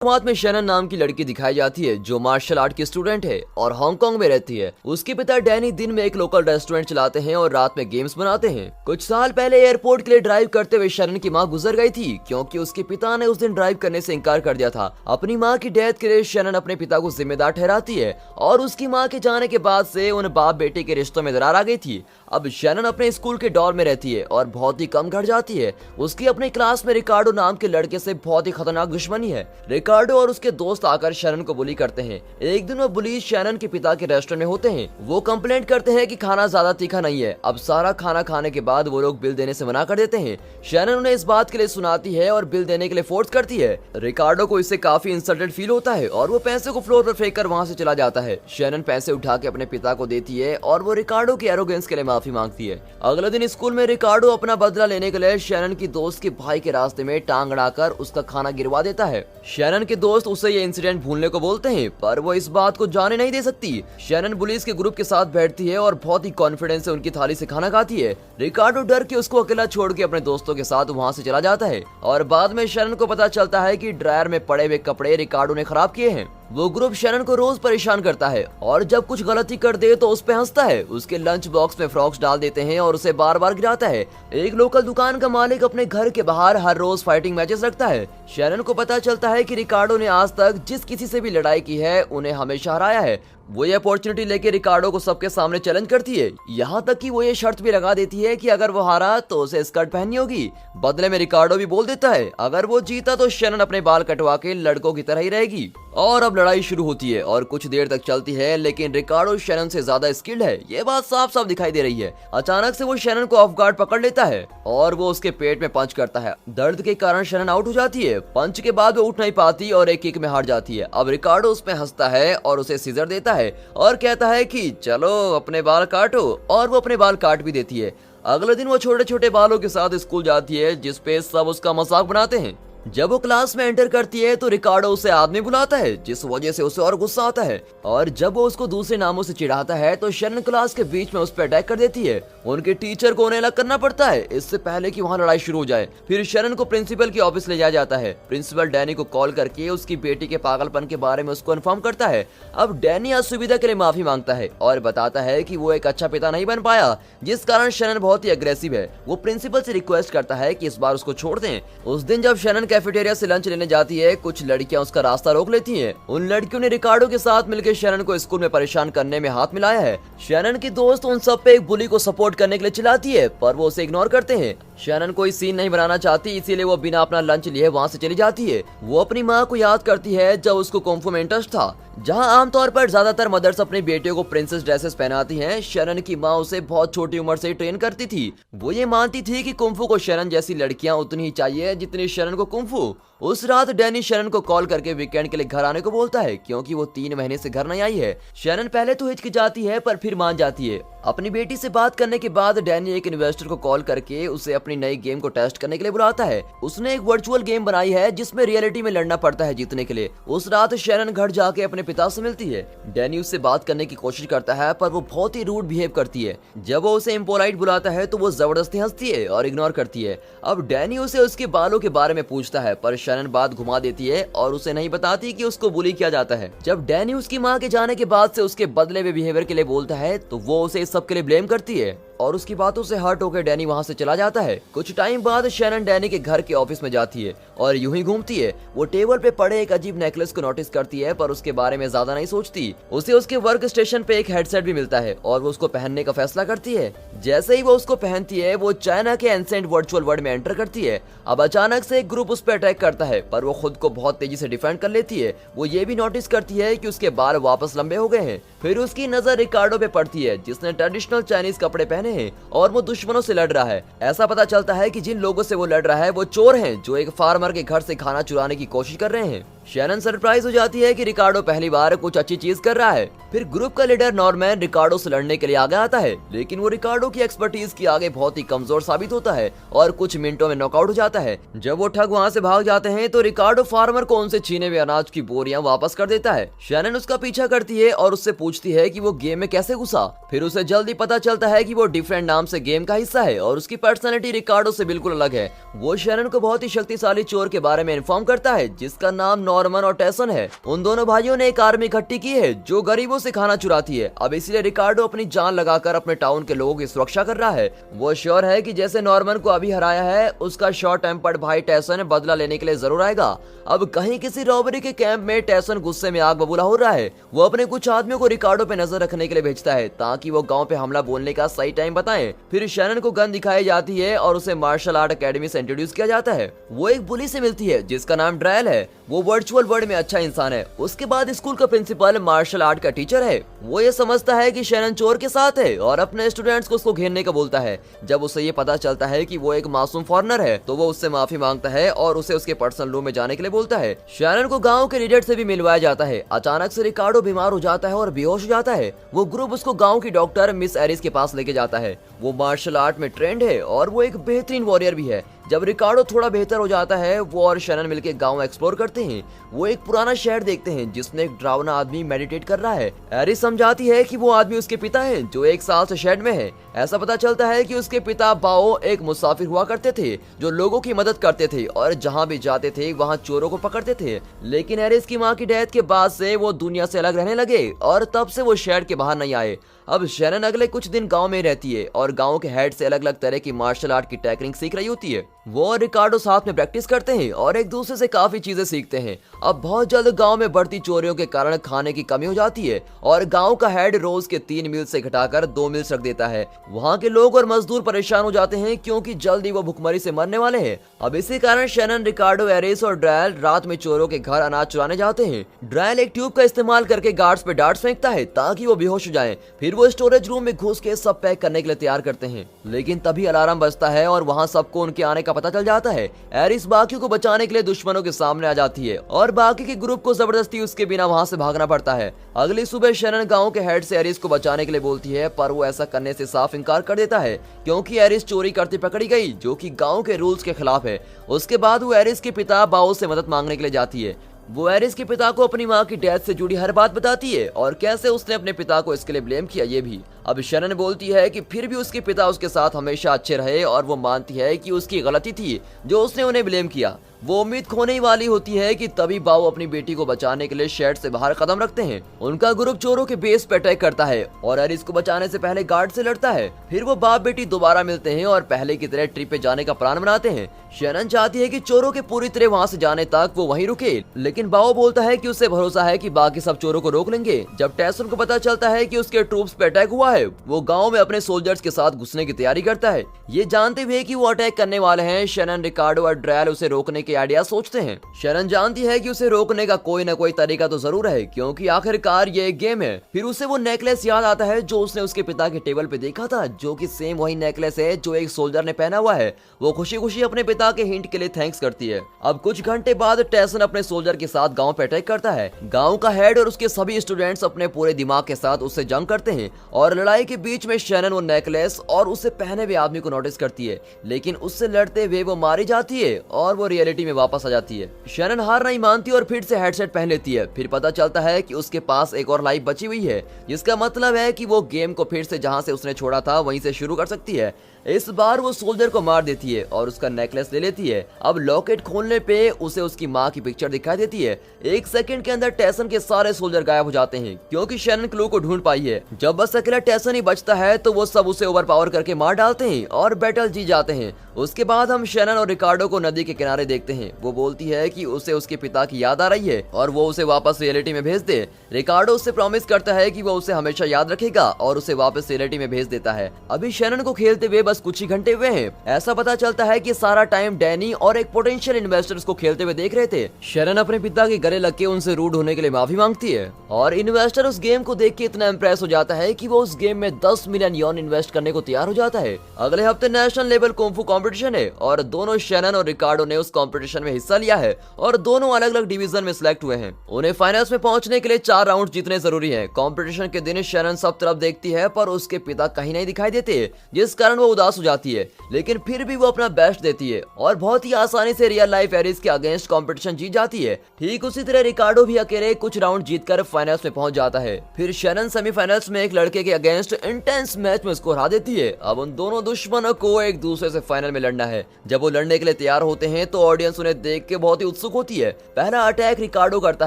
शुरुआत में शैनन नाम की लड़की दिखाई जाती है जो मार्शल आर्ट की स्टूडेंट है और हांगकांग में रहती है। उसके पिता डैनी दिन में एक लोकल रेस्टोरेंट चलाते हैं और रात में गेम्स बनाते हैं। कुछ साल पहले एयरपोर्ट के लिए ड्राइव करते हुए शैनन की मां गुजर गई थी क्योंकि उसके पिता ने उस दिन ड्राइव करने से इनकार कर दिया था। अपनी मां की डेथ के लिए शैनन अपने पिता को जिम्मेदार ठहराती है और उसकी मां के जाने के बाद से उन बाप बेटे के रिश्तों में दरार आ गई थी। अब शैनन अपने स्कूल के डॉर में रहती है और बहुत ही कम घर जाती है। उसकी अपने क्लास में रिकार्डो नाम के लड़के से बहुत ही खतरनाक दुश्मनी है। रिकार्डो और उसके दोस्त आकर शैनन को बुली करते हैं। एक दिन वो बुली शैनन के पिता के रेस्टोरेंट में होते हैं। वो कंप्लेंट करते हैं कि खाना ज्यादा तीखा नहीं है। अब सारा खाना खाने के बाद वो लोग बिल देने से मना कर देते हैं। शैनन उन्हें इस बात के लिए सुनाती है और बिल देने के लिए फोर्स करती है। रिकार्डो को इससे काफी इंसल्टेड फील होता है और वो पैसे को फ्लोर पर फेंक कर वहाँ से चला जाता है। शैनन पैसे उठा के अपने पिता को देती है और वो रिकार्डो की एरोगेंस के लिए माफी मांगती है। अगले दिन स्कूल में रिकार्डो अपना बदला लेने के लिए शैनन की दोस्त के भाई के रास्ते में टांग अड़ाकर उसका खाना गिरवा देता है। शैनन के दोस्त उसे ये इंसिडेंट भूलने को बोलते हैं पर वो इस बात को जाने नहीं दे सकती। शैनन पुलिस के ग्रुप के साथ बैठती है और बहुत ही कॉन्फिडेंस से उनकी थाली से खाना खाती है। रिकार्डो डर के उसको अकेला छोड़ के अपने दोस्तों के साथ वहाँ से चला जाता है और बाद में शैनन को पता चलता है कि ड्रायर में पड़े हुए कपड़े रिकार्डो ने खराब किए हैं। वो ग्रुप शैनन को रोज परेशान करता है और जब कुछ गलती कर दे तो उस पे हंसता है। उसके लंच बॉक्स में फ्रॉक्स डाल देते हैं और उसे बार बार गिराता है। एक लोकल दुकान का मालिक अपने घर के बाहर हर रोज फाइटिंग मैचेस रखता है। शैनन को पता चलता है कि रिकार्डो ने आज तक जिस किसी से भी लड़ाई की है उन्हें हमेशा हराया है। वो ये अपॉर्चुनिटी लेके रिकार्डो को सबके सामने चैलेंज करती है। यहाँ तक कि वो ये शर्त भी लगा देती है कि अगर वो हारा तो उसे स्कर्ट पहननी होगी। बदले में रिकार्डो भी बोल देता है अगर वो जीता तो शैनन अपने बाल कटवा के लड़कों की तरह ही रहेगी। और अब लड़ाई शुरू होती है और कुछ देर तक चलती है लेकिन रिकार्डो शैनन से ज्यादा स्किल्ड है, ये बात साफ साफ दिखाई दे रही है। अचानक से वो शैनन को ऑफ गार्ड पकड़ लेता है और वो उसके पेट में पंच करता है। दर्द के कारण शैनन आउट हो जाती है। पंच के बाद वो उठ नहीं पाती और एक किक में हार जाती है। अब रिकार्डो उस पे हंसता है और उसे सीजर देता है और कहता है कि चलो अपने बाल काटो, और वो अपने बाल काट भी देती है। अगले दिन वो छोटे छोटे बालों के साथ स्कूल जाती है जिसपे सब उसका मजाक बनाते हैं। जब वो क्लास में एंटर करती है तो रिकार्डो उसे आदमी बुलाता है जिस वजह से उसे और गुस्सा आता है और जब वो उसको दूसरे नामों से चिढ़ाता है तो शैनन क्लास के बीच में उस पर अटैक कर देती है। उनके टीचर को उन्हें अलग करना पड़ता है इससे पहले कि वहाँ लड़ाई शुरू हो जाए। फिर शैनन को प्रिंसिपल की ऑफिस ले जाया जाता है। प्रिंसिपल डैनी को कॉल करके उसकी बेटी के पागलपन के बारे में उसको इन्फॉर्म करता है। अब डैनी असुविधा के लिए माफी मांगता है और बताता है कि वो एक अच्छा पिता नहीं बन पाया जिस कारण शैनन बहुत ही अग्रेसिव है। वो प्रिंसिपल से रिक्वेस्ट करता है कि इस बार उसको छोड़ दें। उस दिन जब शैनन कैफेटेरिया से लंच लेने जाती है कुछ लड़कियां उसका रास्ता रोक लेती हैं। उन लड़कियों ने रिकार्डो के साथ मिलकर शैनन को स्कूल में परेशान करने में हाथ मिलाया है। शैनन की दोस्त उन सब पे एक बुली को सपोर्ट करने के लिए चिल्लाती है पर वो उसे इग्नोर करते हैं। शैनन कोई सीन नहीं बनाना चाहती इसीलिए वो बिना अपना लंच लिए वहाँ से चली जाती है। वो अपनी माँ को याद करती है जब उसको कुंफू में इंटरेस्ट था, जहाँ आमतौर पर ज्यादातर मदर्स अपनी बेटियों को प्रिंसेस ड्रेसेस पहनाती हैं। शैनन की माँ उसे बहुत छोटी उम्र से ट्रेन करती थी। वो ये मानती थी कि कुंफू को शैनन जैसी लड़कियां उतनी ही चाहिए जितनी शैनन को कुंफू। उस रात डैनी शैनन को कॉल करके वीकेंड के लिए घर आने को बोलता है क्योंकि वो 3 महीने से घर नहीं आई है। शैनन पहले तो हिचकिचाती है पर फिर मान जाती है। अपनी बेटी से बात करने के बाद डैनी एक इन्वेस्टर को कॉल करके उसे अपनी नई गेम को टेस्ट करने के लिए बुलाता है। उसने एक वर्चुअल गेम बनाई है जिसमें रियलिटी में लड़ना पड़ता है जीतने के लिए। उस रात शैनन घर जाके अपने पिता से मिलती है। डैनी उससे बात करने की कोशिश करता है पर वो बहुत ही रूड बिहेव करती है। जब वो उसे इम्पोलाइट बुलाता है तो वो जबरदस्ती हंसती है और इग्नोर करती है। अब डैनी उसे उसके बालों के बारे में पूछता है पर शैनन बात घुमा देती है और उसे नहीं बताती कि उसको बुली किया जाता है। जब डैनी उसकी माँ के जाने के बाद से उसके बदले में बिहेवियर के लिए बोलता है तो वो उसे इस सब के लिए ब्लेम करती है और उसकी बातों से हर्ट होकर डैनी वहाँ से चला जाता है। कुछ टाइम बाद शैनन डैनी के घर के ऑफिस में जाती है और यूं ही घूमती है। वो टेबल पे पड़े एक अजीब नेकलेस को नोटिस करती है पर उसके बारे में ज्यादा नहीं सोचती। उसे उसके वर्क स्टेशन पे एक हेडसेट भी मिलता है और वो उसको पहनने का फैसला करती है। जैसे ही वो उसको पहनती है वो चाइना के एंसेंट वर्चुअल वर्ल्ड में एंटर करती है। अब अचानक से एक ग्रुप उस पर अटैक करता है पर वो खुद को बहुत तेजी से डिफेंड कर लेती है। वो ये भी नोटिस करती है कि उसके बाल वापस लंबे हो गए हैं। फिर उसकी नजर रिकार्डो पे पड़ती है जिसने ट्रेडिशनल चाइनीज कपड़े पहने हैं और वो दुश्मनों से लड़ रहा है। ऐसा पता चलता है कि जिन लोगों से वो लड़ रहा है वो चोर हैं जो एक फार्मर के घर से खाना चुराने की कोशिश कर रहे हैं। शैनन सरप्राइज हो जाती है कि रिकार्डो पहली बार कुछ अच्छी चीज कर रहा है। फिर ग्रुप का लीडर नॉर्मैन रिकार्डो से लड़ने के लिए आगे आता है लेकिन वो रिकार्डो की एक्सपर्टीज के आगे बहुत ही कमजोर साबित होता है और कुछ मिनटों में नॉकआउट हो जाता है। जब वो ठग वहाँ से भाग जाते हैं तो रिकार्डो फार्मर को उनसे छीने हुए अनाज की बोरियां वापस कर देता है। शैनन उसका पीछा करती है और उससे पूछती है कि वो गेम में कैसे घुसा। फिर उसे जल्दी पता चलता है कि वो डिफरेंट नाम से गेम का हिस्सा है और उसकी पर्सनालिटी रिकार्डो से बिल्कुल अलग है। वो शैनन को बहुत ही शक्तिशाली चोर के बारे में इन्फॉर्म करता है जिसका नाम नॉर्मन और टेसन है। उन दोनों भाइयों ने एक आर्मी इकट्ठी की है जो गरीबों से खाना चुराती है। अब इसलिए रिकार्डो अपनी जान लगाकर अपने टाउन के लोगों की सुरक्षा कर रहा है। वो श्योर है कि जैसे नॉर्मन को अभी हराया है, उसका शॉर्ट टेम्पर्ड भाई टेसन बदला लेने के लिए जरूर आएगा। अब कहीं किसी रॉबरी के कैंप में टेसन गुस्से में आग बबूला हो रहा है। वो अपने कुछ आदमियों को रिकार्डो पे नजर रखने के लिए भेजता है ताकि वो गांव पे हमला बोलने का सही टाइम बताएं। फिर शैनन को गन दिखाई जाती है और उसे मार्शल आर्ट एकेडमी से इंट्रोड्यूस किया जाता है। वो एक बुली से मिलती है जिसका नाम ड्रायल है। वो वर्चुअल वर्ल्ड में अच्छा इंसान है। उसके बाद स्कूल का प्रिंसिपल मार्शल आर्ट का टीचर है। वो ये समझता है कि शैनन चोर के साथ है और अपने स्टूडेंट्स को उसको घेरने का बोलता है। जब उसे ये पता चलता है कि वो एक मासूम फॉरेनर है तो वो उससे माफी मांगता है और उसे उसके पर्सनल रूम में जाने के लिए बोलता है। शैनन को गांव के लीडर से भी मिलवाया जाता है। अचानक से रिकार्डो बीमार हो जाता है और बेहोश हो जाता है। वो ग्रुप उसको गांव की डॉक्टर मिस एरिस के पास लेके जाता है। वो मार्शल आर्ट में ट्रेंड है और वो एक बेहतरीन वॉरियर भी है। जब रिकार्डो थोड़ा बेहतर हो जाता है, वो और शैनन मिलकर गांव एक्सप्लोर करते हैं। वो एक पुराना शहर देखते हैं जिसमें एक डरावना आदमी मेडिटेट कर रहा है। एरिस समझाती है कि वो आदमी उसके पिता हैं जो 1 साल से शहर में है। ऐसा पता चलता है कि उसके पिता बाओ एक मुसाफिर हुआ करते थे जो लोगों की मदद करते थे और जहां भी जाते थे वहां चोरों को पकड़ते थे। लेकिन एरिस की मां की डेथ के बाद से वो दुनिया से अलग रहने लगे और तब से वो शहर के बाहर नहीं आए। अब शैनन अगले कुछ दिन गांव में रहती है और गांव के हेड से अलग अलग तरह की मार्शल आर्ट की टेक्निक सीख रही होती है। वो और रिकार्डो साथ में प्रैक्टिस करते हैं और एक दूसरे से काफी चीजें सीखते हैं। अब बहुत जल्द गांव में बढ़ती चोरियों के कारण खाने की कमी हो जाती है और गांव का हेड रोज के 3 मील से घटाकर 2 मील रख देता है। वहां के लोग और मजदूर परेशान हो जाते हैं क्योंकि जल्दी वो भुखमरी से मरने वाले हैं। अब इसी कारण शैनन, रिकार्डो, एरिस और ड्रायल रात में चोरों के घर अनाज चुराने जाते हैं। ड्रायल एक ट्यूब का इस्तेमाल करके गार्ड्स पे डार्ट्स फेंकता है ताकि वो बेहोश हो जाएं। फिर वो स्टोरेज रूम में घुस के सब पैक करने के लिए तैयार करते हैं। लेकिन तभी अलार्म बजता है और वहाँ सबको उनके आने का पता चल जाता है। एरिस बाकियों को बचाने के लिए दुश्मनों के सामने आ जाती है और बाकी के ग्रुप को जबरदस्ती उसके बिना वहाँ से भागना पड़ता है। अगली सुबह शैनन गांव के हेड से एरिस को बचाने के लिए बोलती है, पर वो ऐसा करने से साफ इनकार कर देता है क्योंकि एरिस चोरी करते पकड़ी गई जो कि गांव के रूल्स के खिलाफ है। उसके बाद वो एरिस के पिता बाओ से मदद मांगने के लिए जाती है। वो एरिस के पिता को अपनी मां की डेथ से जुड़ी हर बात बताती है और कैसे उसने अपने पिता को इसके लिए ब्लेम किया ये भी। अब शैनन बोलती है कि फिर भी उसके पिता उसके साथ हमेशा अच्छे रहे और वो मानती है कि उसकी गलती थी जो उसने उन्हें ब्लेम किया। वो उम्मीद खोने ही वाली होती है कि तभी बाओ अपनी बेटी को बचाने के लिए शेड से बाहर कदम रखते हैं। उनका ग्रुप चोरों के बेस पे अटैक करता है और एरिस को बचाने से पहले गार्ड से लड़ता है। फिर वो बाप बेटी दोबारा मिलते हैं और पहले की तरह ट्रिप पे जाने का प्लान बनाते हैं। शैनन चाहती है कि चोरों के पूरी तरह वहाँ से जाने तक वो वहीं रुके, लेकिन बाओ बोलता है कि उसे भरोसा है कि बाकी सब चोरों को रोक लेंगे। जब टेसन को पता चलता है कि उसके ट्रूप्स पे अटैक हुआ है, वो गाँव में अपने सोल्जर्स के साथ घुसने की तैयारी करता है। ये जानते हुए कि वो अटैक करने वाले हैं, शैनन, रिकार्डो और ड्रायल उसे रोकने के आइडिया सोचते हैं। शैनन जानती है कि उसे रोकने का कोई न कोई तरीका तो जरूर है क्योंकि आखिरकार ये एक गेम है। फिर उसे वो नेकलेस याद आता है जो उसने उसके पिता के टेबल पे देखा था, जो कि सेम वही नेकलेस है जो एक सोल्जर ने पहना हुआ है। वो खुशी खुशी अपने पिता के हिंट के लिए थैंक्स करती है। अब कुछ घंटे बाद टेसन अपने सोल्जर के साथ गांव पे अटैक करता है। गांव का हेड और उसके सभी स्टूडेंट्स अपने पूरे दिमाग के साथ उससे जंग करते हैं और लड़ाई के बीच में शैनन वो नेकलेस और उसे पहने हुए आदमी को नोटिस करती है, लेकिन उससे लड़ते हुए वो मारी जाती है और वो रियलिटी में वापस आ जाती है। शैनन हार नहीं मानती और फिर से हेडसेट पहन लेती है। फिर पता चलता है कि उसके पास एक और लाइफ बची हुई है, जिसका मतलब है कि वो गेम को फिर से जहां से उसने छोड़ा था वहीं से शुरू कर सकती है। इस बार वो सोल्जर को मार देती है और उसका नेकलेस ले लेती है। अब लॉकेट खोलने पे उसे उसकी माँ की पिक्चर दिखाई देती है। 1 सेकंड के अंदर टेसन के सारे सोल्जर गायब हो जाते हैं क्योंकि शैनन क्लू को ढूंढ पाई है। जब बस अकेला टेसन ही बचता है तो वो सब उसे ओवरपावर करके मार डालते हैं और बैटल जीत जाते हैं। उसके बाद हम शैनन और रिकार्डो को नदी के किनारे देखते हैं। वो बोलती है कि उसे उसके पिता की याद आ रही है और वो उसे वापस रियलिटी में भेज दे। रिकार्डो उससे प्रॉमिस करता है कि वो उसे हमेशा याद रखेगा और उसे वापस रियलिटी में भेज देता है। अभी शैनन को खेलते हुए बस कुछ ही घंटे हुए हैं। ऐसा पता चलता है कि सारा टाइम डैनी और एक पोटेंशियल इन्वेस्टर्स को खेलते हुए देख रहे थे। शैनन अपने पिता के गले लग के उनसे रूड होने के लिए माफी मांगती है और इन्वेस्टर उस गेम को देख के इतना इम्प्रेस हो जाता है कि वो उस गेम में 10 मिलियन यॉन इन्वेस्ट करने को तैयार हो जाता है। अगले हफ्ते नेशनल लेवल कुंफू कंपटीशन है और दोनों शैनन और रिकार्डो ने उस कंपटीशन में हिस्सा लिया है और दोनों अलग अलग डिवीजन में सिलेक्ट हुए हैं। उन्हें फाइनल्स में पहुंचने के लिए 4 राउंड जीतने जरूरी है। कंपटीशन के दिन शैनन सब तरफ देखती है पर उसके पिता कहीं नहीं दिखाई देते, जिस कारण वो उदास हो जाती है, लेकिन फिर भी वो अपना बेस्ट देती है और बहुत ही आसानी से रियल लाइफ एरिस के अगेंस्ट कंपटीशन जीत जाती है। ठीक उसी तरह रिकार्डो भी अकेले कुछ राउंड जीतकर फाइनल्स में पहुंच जाता है। फिर शैनन सेमीफाइनल्स में एक लड़के के अगेंस्ट अगेंस्ट इंटेंस मैच में उसको हरा देती है। अब उन दोनों दुश्मनों को एक दूसरे से फाइनल में लड़ना है। जब वो लड़ने के लिए तैयार होते हैं तो ऑडियंस उन्हें देख के बहुत ही उत्सुक होती है। पहला अटैक रिकार्डो करता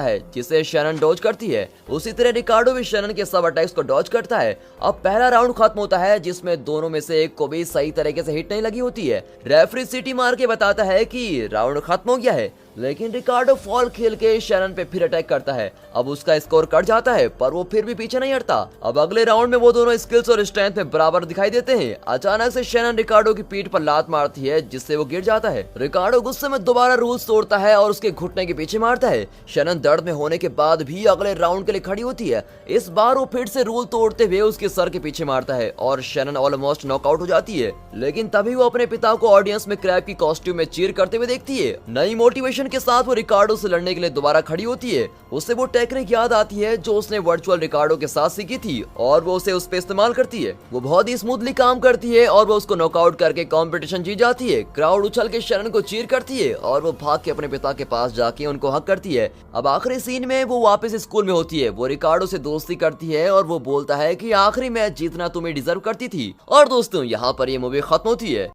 है जिसे शैनन डॉज करती है। उसी तरह रिकार्डो भी शैनन के सब अटैक्स को डॉज करता है। अब पहला राउंड खत्म होता है जिसमें दोनों में से एक को भी सही तरीके से हिट नहीं लगी होती है। रेफरी सीटी मार के बताता है कि राउंड खत्म हो गया है, लेकिन रिकार्डो फॉल खेल के शैनन पे फिर अटैक करता है। अब उसका स्कोर कट जाता है पर वो फिर भी पीछे नहीं हटता। अब अगले राउंड में वो दोनों स्किल्स और स्ट्रेंथ में बराबर दिखाई देते हैं। अचानक से शैनन रिकार्डो की पीठ पर लात मारती है जिससे वो गिर जाता है। रिकार्डो गुस्से में दोबारा रूल्स तोड़ता है और उसके घुटने के पीछे मारता है। शैनन दर्द में होने के बाद भी अगले राउंड के लिए खड़ी होती है। इस बार वो फिर से रूल तोड़ते हुए उसके सर के पीछे मारता है और शैनन ऑलमोस्ट नॉकआउट हो जाती है। लेकिन तभी वो अपने पिता को ऑडियंस में क्रैब की कॉस्ट्यूम में चीयर करते हुए देखती है। नई मोटिवेशन के साथ वो रिकार्डो से लड़ने के लिए दोबारा खड़ी होती है। उसे वो टेक्निक याद आती है जो उसने वर्चुअल रिकार्डो के साथ सीखी थी और वो उसे उस पे इस्तेमाल करती है। वो बहुत ही स्मूथली काम करती है और वो उसको नॉकआउट करके कंपटीशन जीत जाती है। क्राउड उछल के शैनन को चीयर करती है और वो भाग के अपने पिता के पास जाके उनको हक करती है। अब आखिरी सीन में वो वापस स्कूल में होती है। वो रिकार्डो से दोस्ती करती है और वो बोलता है कि आखिरी मैच जीतना तुम्हें डिजर्व करती थी। और दोस्तों यहाँ पर ये मूवी खत्म होती है।